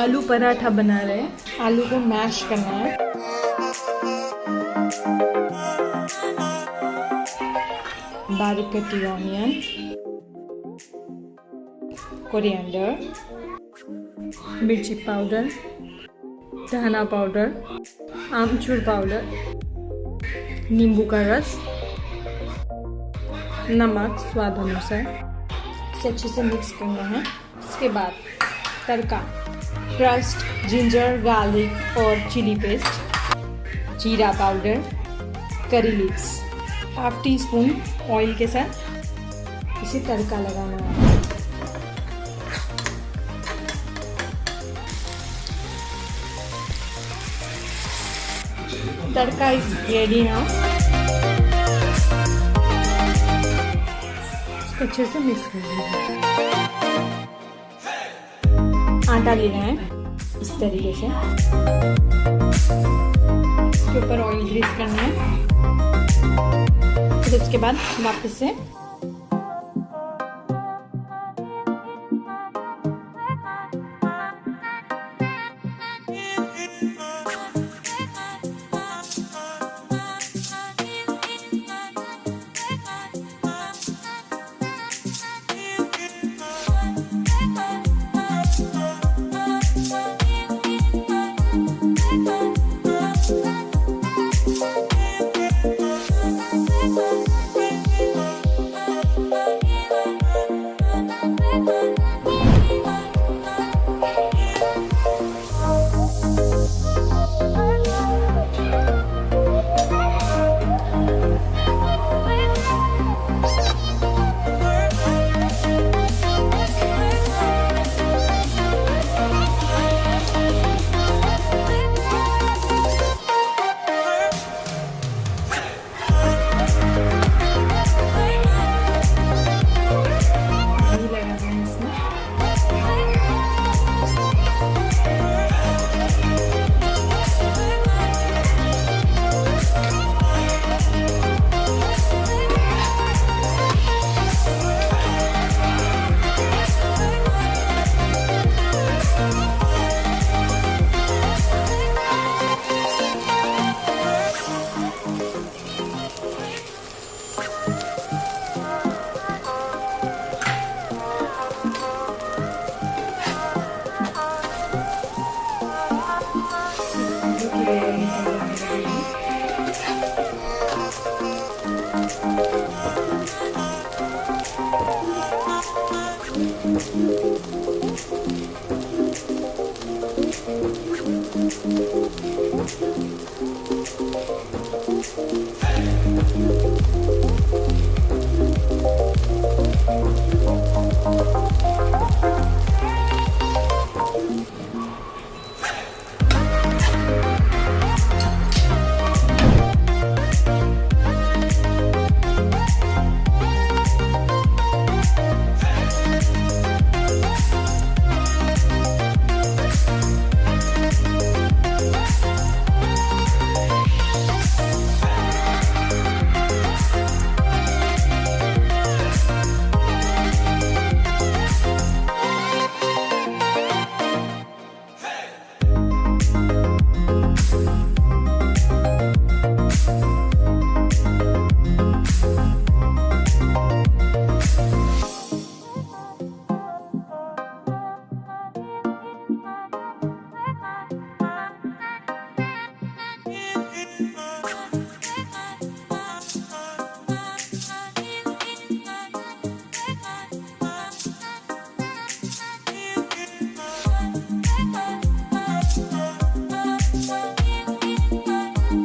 आलू पराठा बना रहे हैं। आलू को मैश करना है। बारीक कटी ऑनियन, कोरिएंडर, मिर्ची पाउडर, धना पाउडर, आमचूर पाउडर, नींबू का रस, नमक स्वाद अनुसार। इसे अच्छे से मिक्स करना है। इसके बाद तड़का, क्रस्ट, जिंजर, गार्लिक और चिली पेस्ट, जीरा powder, curry leaves, half tea spoon oil के साथ इसे तड़का लगाना है। तड़का इज रेडी नाउ। इसको अच्छे से मिक्स कर देना। आटा लेना है इस तरीके से। इसके ऊपर ऑयल ग्रीस करना है। फिर उसके बाद वापस से